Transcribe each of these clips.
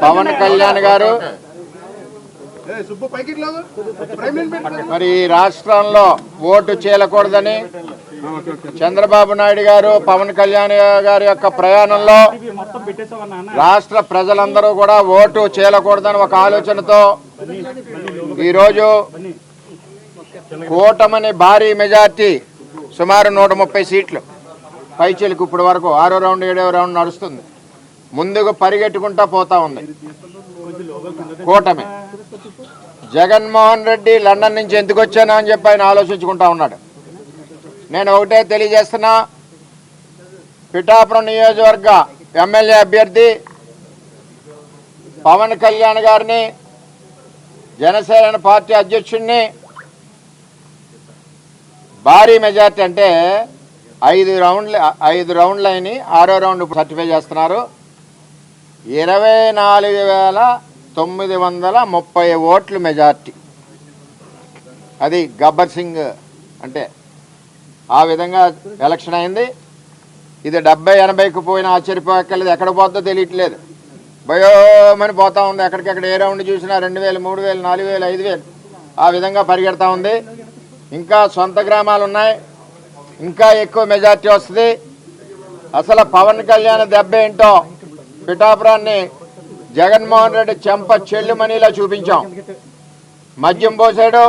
పవన్ కళ్యాణ్ గారు మరి రాష్ట్రంలో ఓటు చీలకూడదని చంద్రబాబు నాయుడు గారు పవన్ కళ్యాణ్ గారి యొక్క ప్రయాణంలో రాష్ట్ర ప్రజలందరూ కూడా ఓటు చీలకూడదని ఒక ఆలోచనతో ఈరోజు కూటమిని భారీ మెజార్టీ సుమారు 130 సీట్లు పైచీలకు ఇప్పటి వరకు 6వ రౌండ్ 7వ రౌండ్ నడుస్తుంది. ముందుకు పరిగెట్టుకుంటా పోతా ఉంది కూటమి. జగన్మోహన్ రెడ్డి లండన్ నుంచి ఎందుకు వచ్చానా అని చెప్పి ఆయన ఆలోచించుకుంటా ఉన్నాడు. నేను ఒకటే తెలియజేస్తున్నా, పిఠాపురం నియోజకవర్గ ఎమ్మెల్యే అభ్యర్థి పవన్ కళ్యాణ్ గారిని, జనసేన పార్టీ అధ్యక్షుడిని భారీ మెజార్టీ అంటే 5 రౌండ్లు అయినాయి, 6వ రౌండ్ సర్టిఫై చేస్తున్నారు. 24,930 ఓట్లు మెజార్టీ. అది గబ్బర్ సింగ్ అంటే ఆ విధంగా ఎలక్షన్ అయింది. ఇది 70-80కు పోయినా ఆశ్చర్యపోక్కర్లేదు. ఎక్కడ పోతుందో తెలియట్లేదు, భయోమని పోతా ఉంది. ఎక్కడికెక్కడ ఏ రౌండ్ చూసినా 2,000, 3,000, 4,000, 5,000 ఆ విధంగా పరిగెడతా ఉంది. ఇంకా సొంత గ్రామాలు ఉన్నాయి, ఇంకా ఎక్కువ మెజార్టీ వస్తుంది. అసలు పవన్ కళ్యాణ్ దెబ్బ ఏంటో పిఠాపురాన్ని జగన్మోహన్ రెడ్డి చెంప చెల్లుమనిలా చూపించాం. మద్యం పోసాడు,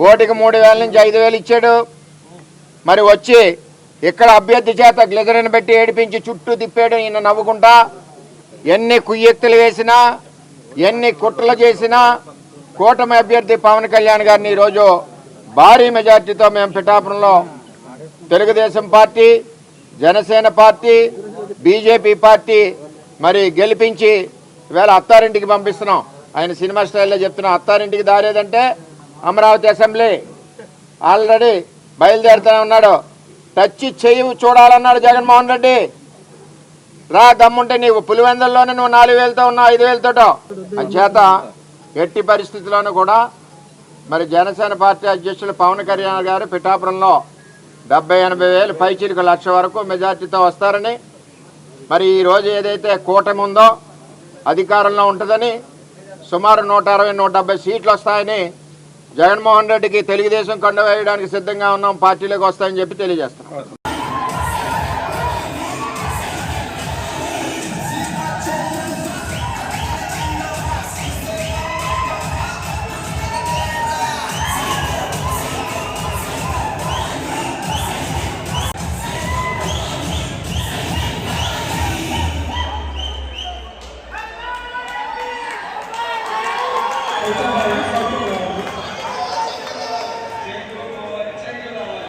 ఓటికి 3,000 నుంచి 5,000 ఇచ్చాడు. మరి వచ్చి ఇక్కడ అభ్యర్థి చేత గ్లిజరిన్ పెట్టి ఏడిపించి చుట్టూ తిప్పాడు. ఈయన నవ్వుకుంటా ఎన్ని కుయ్యెత్తులు వేసినా, ఎన్ని కుట్రలు చేసినా కూటమి అభ్యర్థి పవన్ కళ్యాణ్ గారిని ఈరోజు భారీ మెజార్టీతో మేము పిఠాపురంలో Telugu Desam party, Janasena party, BJP party మరి గెలిపించి ఇవాళ అత్తారింటికి పంపిస్తున్నాం. ఆయన సినిమా స్టైల్లో చెప్తున్నా, అత్తారింటికి దారేదంటే అమరావతి అసెంబ్లీ. ఆల్రెడీ బయలుదేరుతూనే ఉన్నాడు. టచ్ చెయ్యి చూడాలన్నాడు జగన్మోహన్ రెడ్డి. రా దమ్ముంటే నీవు పులివెందుల్లోనే నువ్వు 4,000తో ఉన్నావు, 5,000తోటో. అంచేత ఎట్టి పరిస్థితుల్లోనూ కూడా మరి జనసేన పార్టీ అధ్యక్షులు పవన్ కళ్యాణ్ గారు పిఠాపురంలో 70-80 వేలు పైచీలకు 1,00,000 వరకు మెజార్టీతో వస్తారని, మరి ఈరోజు ఏదైతే కూటమి ఉందో అధికారంలో ఉంటుందని, సుమారు 160-170 సీట్లు వస్తాయని, జగన్మోహన్ రెడ్డికి తెలుగుదేశం కండ వేయడానికి సిద్ధంగా ఉన్నాం, పార్టీలోకి వస్తాయని చెప్పి తెలియజేస్తాం.